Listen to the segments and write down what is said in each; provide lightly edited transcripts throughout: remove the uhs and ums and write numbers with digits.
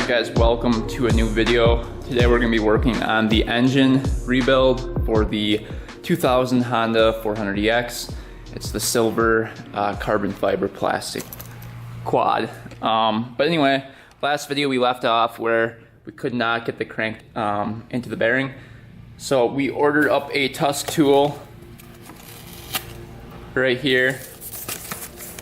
Guys, welcome to a new video. Today we're going to be working on the engine rebuild for the 2000 Honda 400EX. It's the silver carbon fiber plastic quad. But anyway, last video we left off where we could not get the crank into the bearing. So we ordered up a tusk tool right here.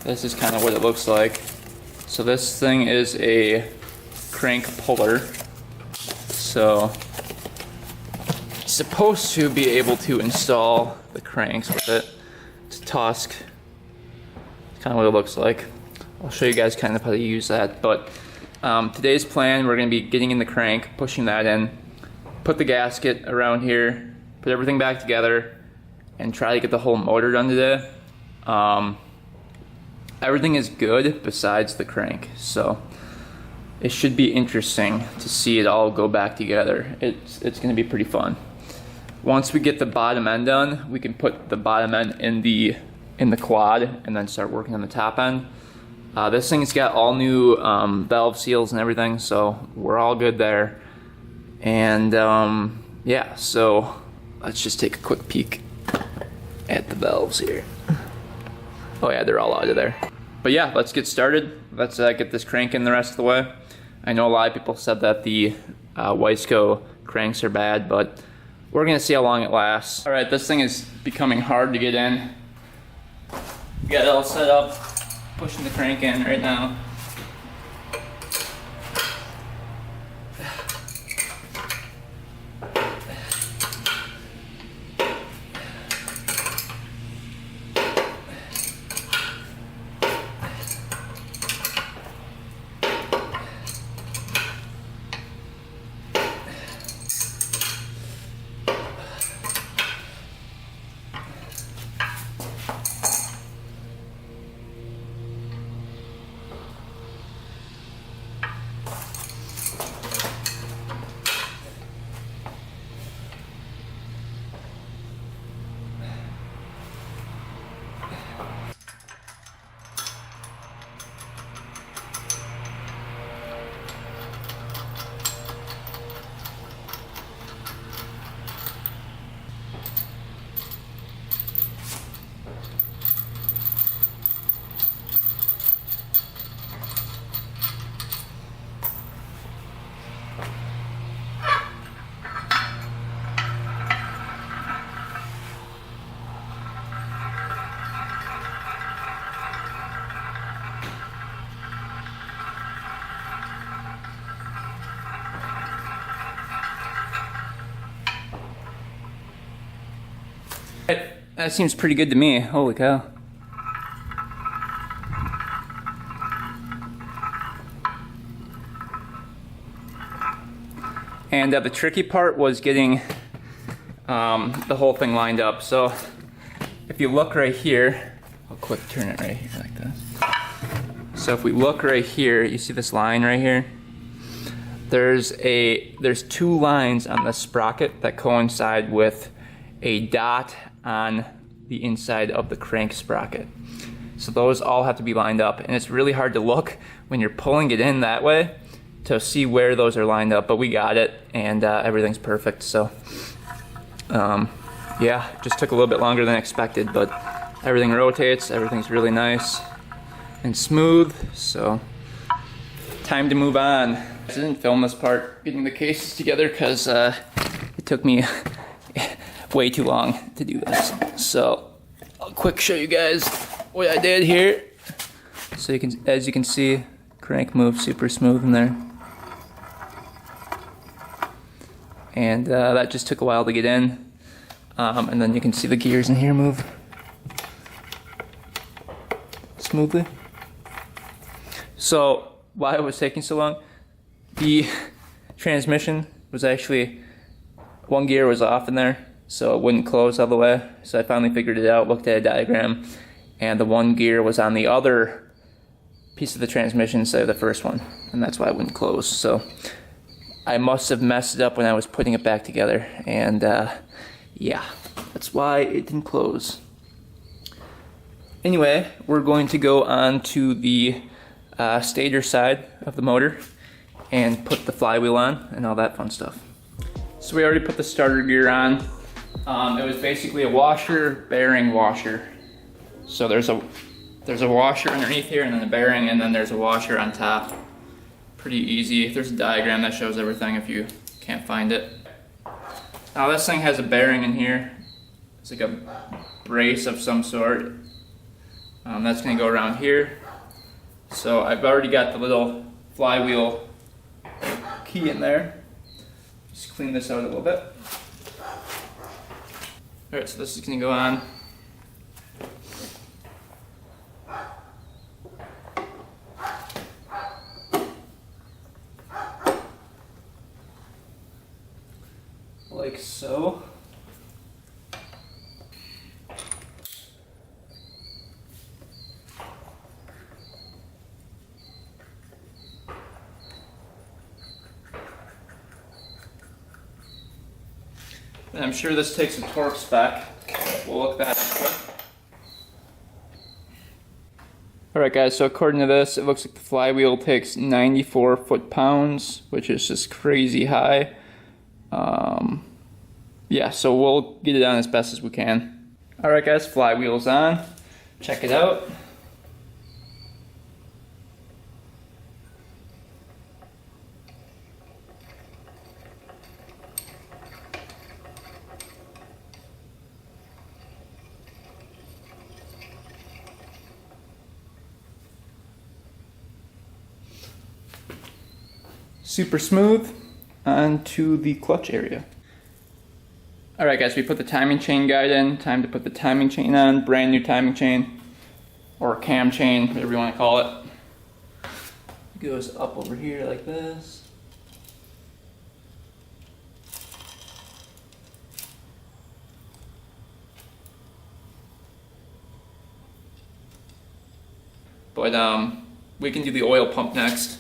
This is kind of what it looks like. So this thing is a crank puller. So it's supposed to be able to install the cranks with it. It's a tusk. It's kind of what it looks like. I'll show you guys kind of how to use that. But today's plan, we're going to be getting in the crank, pushing that in, put the gasket around here, put everything back together, and try to get the whole motor done today. Everything is good besides the crank, so it should be interesting to see it all go back together. It's going to be pretty fun. Once we get the bottom end done, we can put the bottom end in the quad and then start working on the top end. This thing's got all new valve seals and everything, so we're all good there. And yeah, so let's just take a quick peek at the valves here. Oh yeah, they're all out of there. But yeah, let's get started. Let's get this crank in the rest of the way. I know a lot of people said that the Wiseco cranks are bad, but we're gonna see how long it lasts. All right, this thing is becoming hard to get in. We got it all set up, pushing the crank in right now. That seems pretty good to me. Holy cow. And the tricky part was getting the whole thing lined up. So if you look right here, I'll quick turn it right here like this. So if we look right here, you see this line right here? There's two lines on the sprocket that coincide with a dot on the inside of the crank sprocket. So those all have to be lined up, and it's really hard to look when you're pulling it in that way to see where those are lined up, but we got it, and everything's perfect. So yeah, just took a little bit longer than expected, but everything rotates, everything's really nice and smooth, so time to move on. I didn't film this part getting the cases together because it took me way too long to do this. So I'll quick show you guys what I did here. So you can, as you can see, crank moves super smooth in there. And that just took a while to get in. And then you can see the gears in here move smoothly. So why it was taking so long, the transmission was actually, one gear was off in there, so it wouldn't close all the way. So I finally figured it out, looked at a diagram, and the one gear was on the other piece of the transmission instead of the first one, and that's why it wouldn't close. So I must have messed it up when I was putting it back together, and yeah, that's why it didn't close. Anyway, we're going to go on to the stator side of the motor, and put the flywheel on and all that fun stuff. So we already put the starter gear on. It was basically a washer, bearing, washer. So there's a washer underneath here and then a bearing, and then there's a washer on top. Pretty easy. There's a diagram that shows everything if you can't find it. Now this thing has a bearing in here. It's like a brace of some sort. That's going to go around here. So I've already got the little flywheel key in there. Just clean this out a little bit. Alright, so this is going to go on. Like so. And I'm sure this takes a torque spec. We'll look that up. Alright guys, so according to this, it looks like the flywheel takes 94 foot-pounds, which is just crazy high. Yeah, so we'll get it on as best as we can. Alright guys, flywheel's on. Check it out. Super smooth. Onto the clutch area. Alright guys, we put the timing chain guide in. Time to put the timing chain on. Brand new timing chain. Or cam chain, whatever you want to call it. It goes up over here like this. But we can do the oil pump next.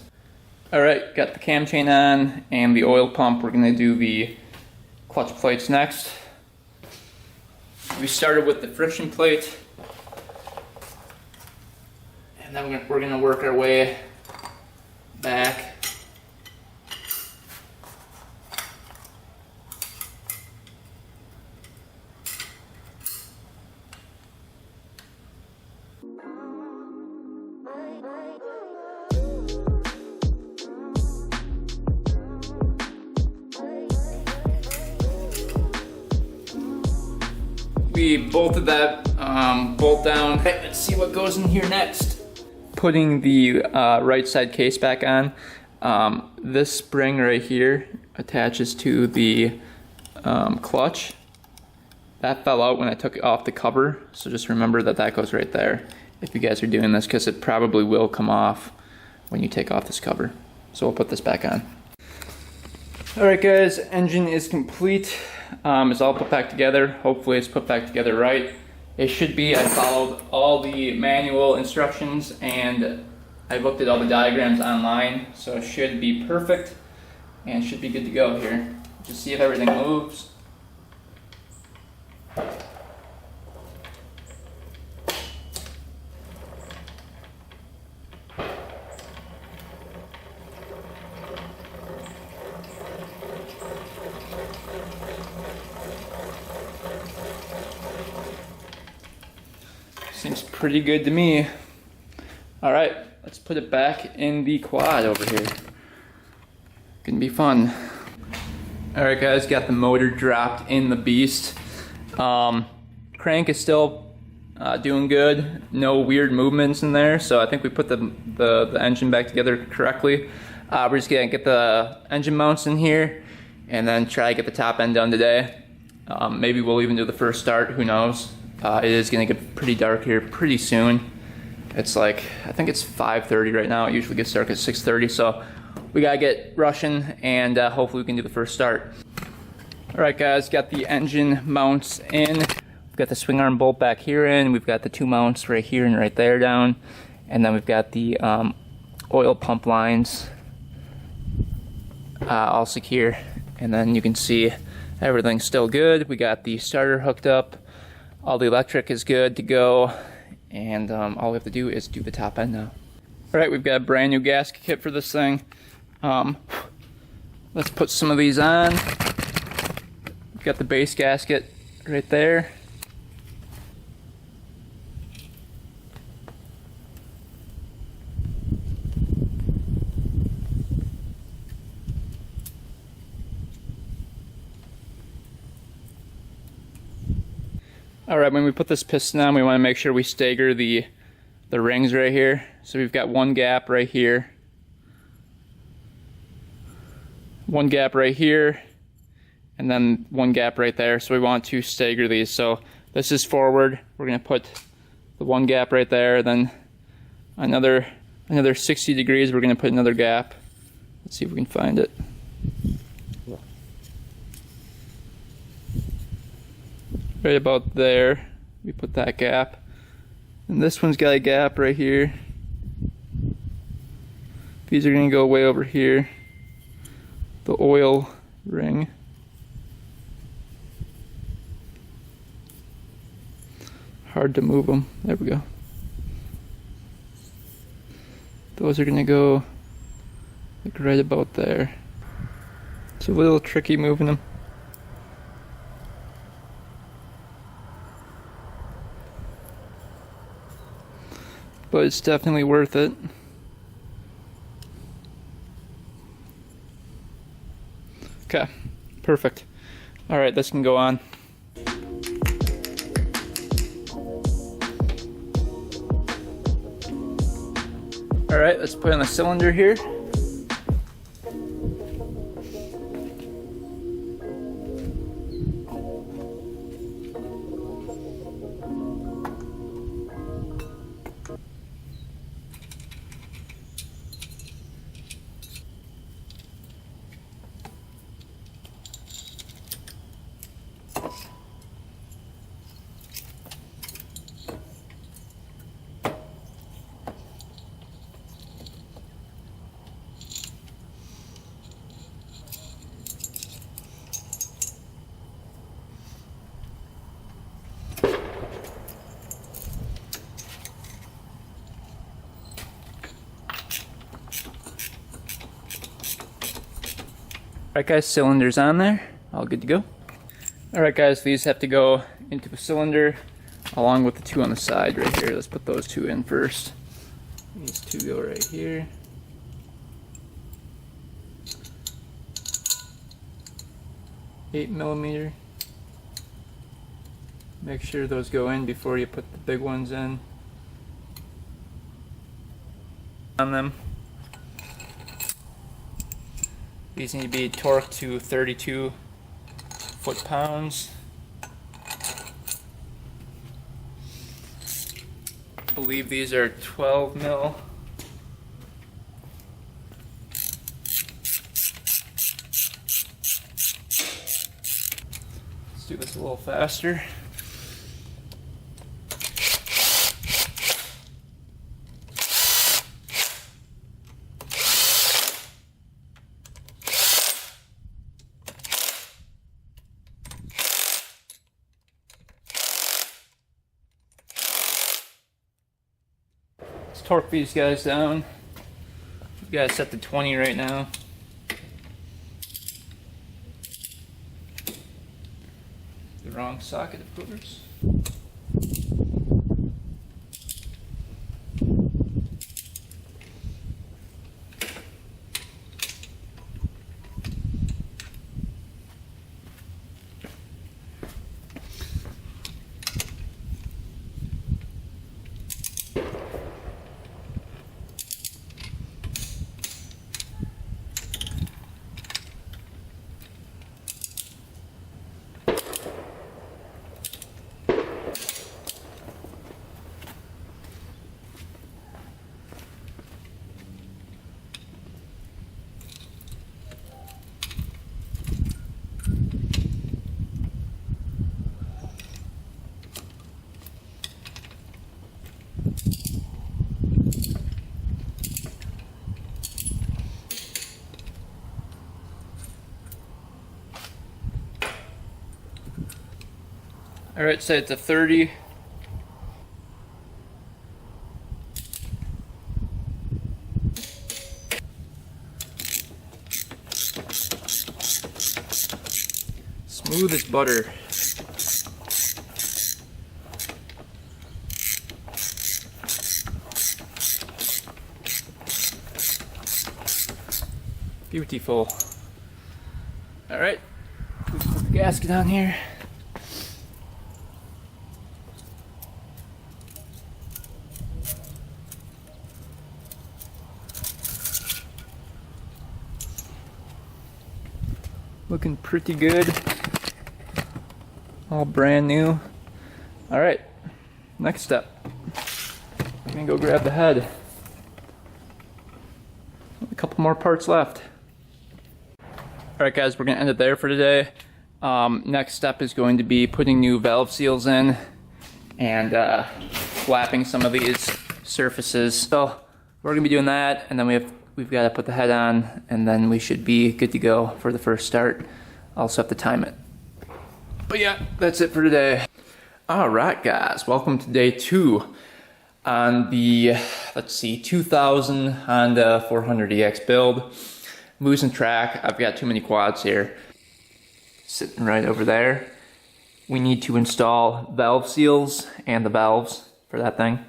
Alright, got the cam chain on and the oil pump. We're going to do the clutch plates next. We started with the friction plate, and then we're going to work our way back. We bolted that bolt down. Okay, let's see what goes in here next. Putting the right side case back on. This spring right here attaches to the clutch. That fell out when I took it off the cover, so just remember that that goes right there if you guys are doing this, because it probably will come off when you take off this cover. So we'll put this back on. Alright guys, engine is complete. It's all put back together. Hopefully it's put back together right. It should be. I followed all the manual instructions and I looked at all the diagrams online, so it should be perfect and should be good to go here. Just see if everything moves. Seems pretty good to me. All right, let's put it back in the quad over here. Gonna be fun. All right guys, got the motor dropped in the beast. Crank is still doing good. No weird movements in there, so I think we put the engine back together correctly. We're just gonna get the engine mounts in here and then try to get the top end done today. Maybe we'll even do the first start, who knows. It is going to get pretty dark here pretty soon. It's like, I think it's 5:30 right now. It usually gets dark at 6:30, so we got to get rushing and hopefully we can do the first start. Alright guys, got the engine mounts in. We've got the swing arm bolt back here in. We've got the two mounts right here and right there down. And then we've got the oil pump lines all secure. And then you can see everything's still good. We got the starter hooked up. All the electric is good to go, and all we have to do is do the top end now. Alright, we've got a brand new gasket kit for this thing. Let's put some of these on. We've got the base gasket right there. Alright, when we put this piston on, we want to make sure we stagger the rings right here. So we've got one gap right here, one gap right here, and then one gap right there. So we want to stagger these. So this is forward. We're going to put the one gap right there, then another 60 degrees. We're going to put another gap. Let's see if we can find it. Right about there, we put that gap. And this one's got a gap right here. These are going to go way over here. The oil ring. Hard to move them. There we go. Those are going to go like right about there. It's a little tricky moving them. But it's definitely worth it. Okay, perfect. All right, this can go on. All right, let's put in the cylinder here. Alright guys, cylinder's on there, all good to go. Alright guys, these have to go into a cylinder along with the two on the side right here. Let's put those two in first. These two go right here. Eight millimeter. Make sure those go in before you put the big ones in on them. These need to be torqued to 32 foot-pounds. I believe these are 12 mil. Let's do this a little faster. Torque these guys down. You guys set to 20 right now. The wrong socket, of course. Alright, set it to 30. smooth as butter. Beautiful. All right, let's put the gasket on here. Looking pretty good. All brand new. All right, next step. I'm gonna go grab the head. A couple more parts left. All right, guys, we're gonna end it there for today. Next step is going to be putting new valve seals in and flapping some of these surfaces. So we're gonna be doing that, and then we've got to put the head on, and then we should be good to go for the first start. Also have to time it. But yeah, that's it for today. All right, guys, welcome to day 2 on the, let's see, 2000 Honda 400EX build. I'm losing track. I've got too many quads here. Sitting right over there. We need to install valve seals and the valves for that thing.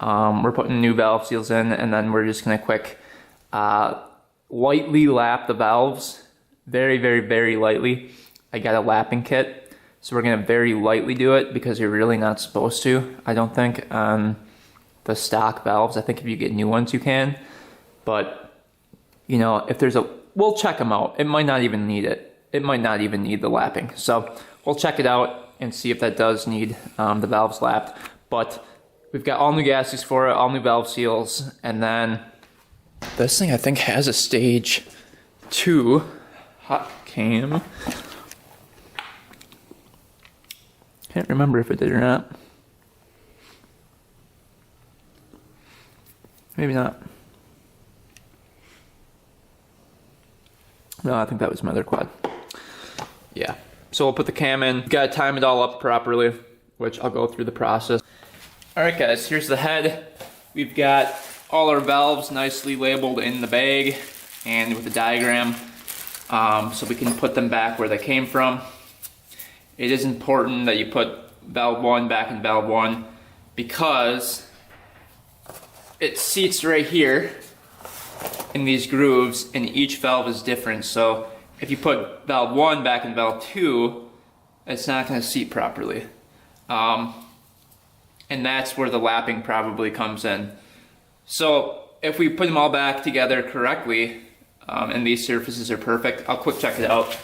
We're putting new valve seals in, and then we're just gonna quick lightly lap the valves. Very, very, very lightly. I got a lapping kit, so we're gonna very lightly do it because you're really not supposed to, I don't think, on the stock valves. I think if you get new ones you can, but you know, if there's we'll check them out. It might not even need it. It might not even need the lapping. So we'll check it out and see if that does need the valves lapped. But we've got all new gaskets for it, all new valve seals, and then this thing I think has a stage 2 hot cam. Can't remember if it did or not. Maybe not. No, I think that was my other quad. Yeah. So we'll put the cam in. Gotta time it all up properly, which I'll go through the process. Alright guys, here's the head. We've got all our valves nicely labeled in the bag and with the diagram, so we can put them back where they came from. It is important that you put valve 1 back in valve 1 because it seats right here in these grooves, and each valve is different. So if you put valve 1 back in valve 2, it's not going to seat properly. And that's where the lapping probably comes in. So if we put them all back together correctly, and these surfaces are perfect, I'll quick check it out.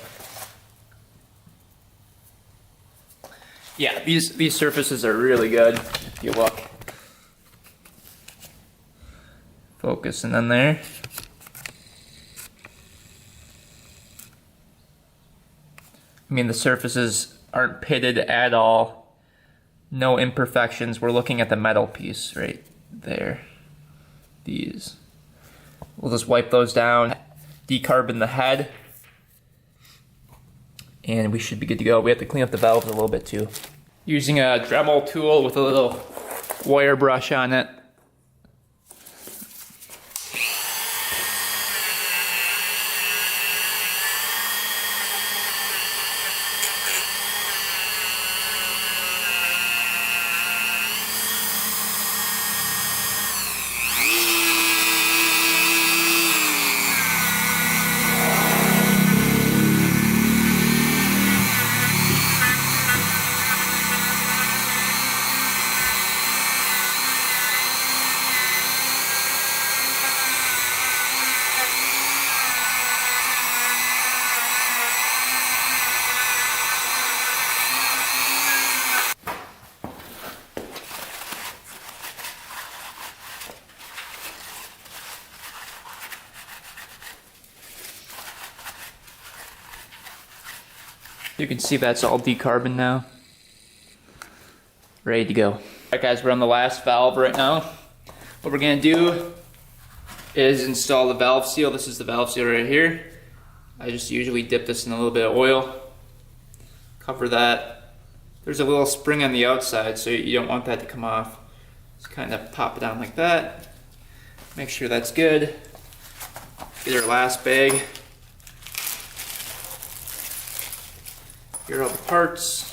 Yeah, these surfaces are really good, if you look. Focusing in there. I mean, the surfaces aren't pitted at all. No imperfections. We're looking at the metal piece right there. These. We'll just wipe those down, decarbon the head, and we should be good to go. We have to clean up the valves a little bit too. Using a Dremel tool with a little wire brush on it. You can see that's all decarboned now. Ready to go. Alright guys, we're on the last valve right now. What we're gonna do is install the valve seal. This is the valve seal right here. I just usually dip this in a little bit of oil. Cover that. There's a little spring on the outside, so you don't want that to come off. Just kind of pop it on like that. Make sure that's good. Get our last bag. Here are all the parts.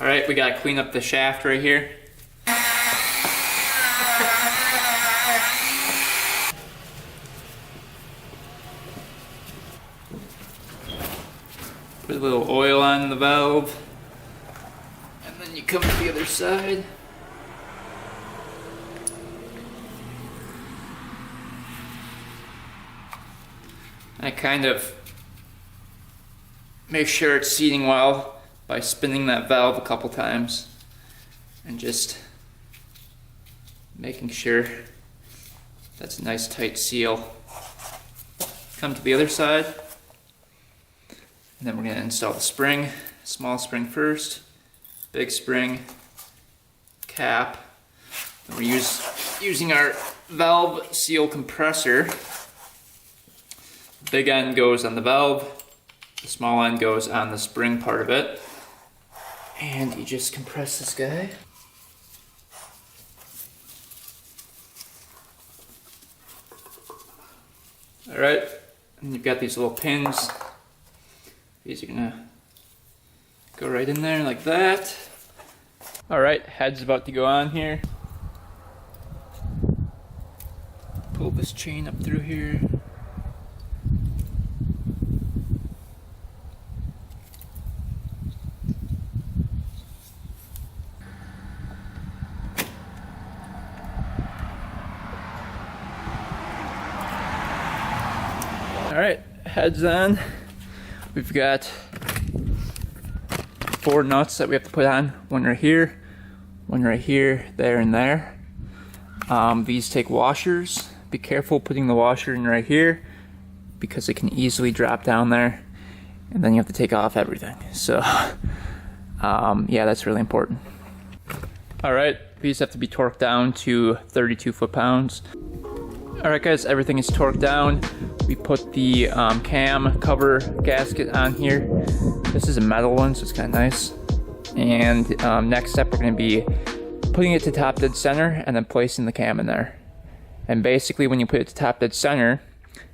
All right, we gotta clean up the shaft right here. Put a little oil on the valve, and then you come to the other side. I kind of make sure it's seating well by spinning that valve a couple times and just making sure that's a nice tight seal. Come to the other side, and then we're going to install the spring. Small spring first, big spring, cap. And we're using our valve seal compressor. The big end goes on the valve, the small end goes on the spring part of it. And you just compress this guy. Alright, and you've got these little pins. These are gonna go right in there like that. Alright, head's about to go on here. Pull this chain up through here. Alright, heads on. We've got 4 nuts that we have to put on. One right here, there, and there. These take washers. Be careful putting the washer in right here because it can easily drop down there, and then you have to take off everything. So, yeah, that's really important. Alright, these have to be torqued down to 32 foot-pounds. Alright guys, everything is torqued down. We put the cam cover gasket on here. This is a metal one, so it's kind of nice. And next step, we're going to be putting it to top dead center and then placing the cam in there. And basically when you put it to top dead center,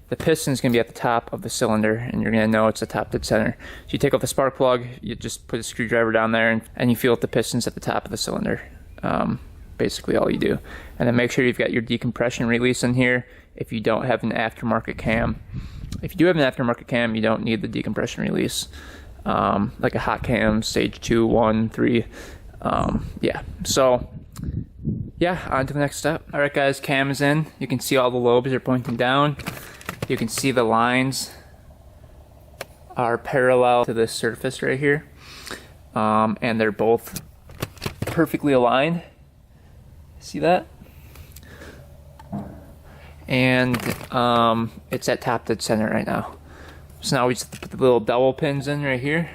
the piston is going to be at the top of the cylinder, and you're going to know it's at top dead center. So you take off the spark plug, you just put a screwdriver down there, and you feel that the piston's at the top of the cylinder. Basically all you do. And then make sure you've got your decompression release in here if you don't have an aftermarket cam. If you do have an aftermarket cam, you don't need the decompression release. Like a hot cam, stage 2, 1, 3. Yeah, so yeah, on to the next step. Alright guys, cam is in. You can see all the lobes are pointing down. You can see the lines are parallel to this surface right here. And they're both perfectly aligned. See that? And it's at top dead center right now. So now we just put the little dowel pins in right here,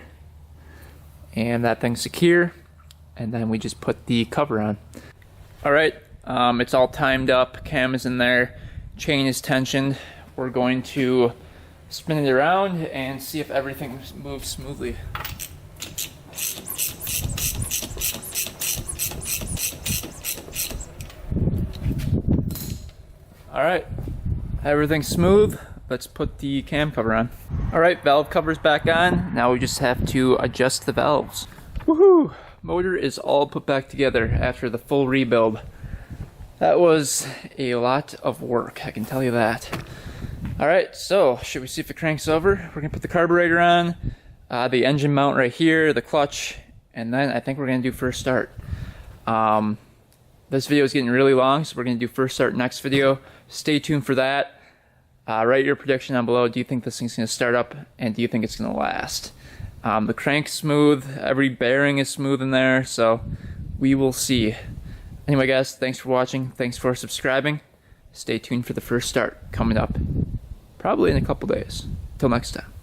and that thing's secure, and then we just put the cover on. Alright, it's all timed up, cam is in there, chain is tensioned. We're going to spin it around and see if everything moves smoothly. Alright, everything's smooth. Let's put the cam cover on. Alright, valve cover's back on. Now we just have to adjust the valves. Woohoo! Motor is all put back together after the full rebuild. That was a lot of work, I can tell you that. Alright, so should we see if it cranks over? We're gonna put the carburetor on, the engine mount right here, the clutch, and then I think we're gonna do first start. This video is getting really long, so we're gonna do first start next video. Stay tuned for that. Write your prediction down below. Do you think this thing's gonna start up, and do you think it's gonna last? The crank's smooth, every bearing is smooth in there, so we will see. Anyway guys, thanks for watching, thanks for subscribing. Stay tuned for the first start coming up, probably in a couple days. Till next time.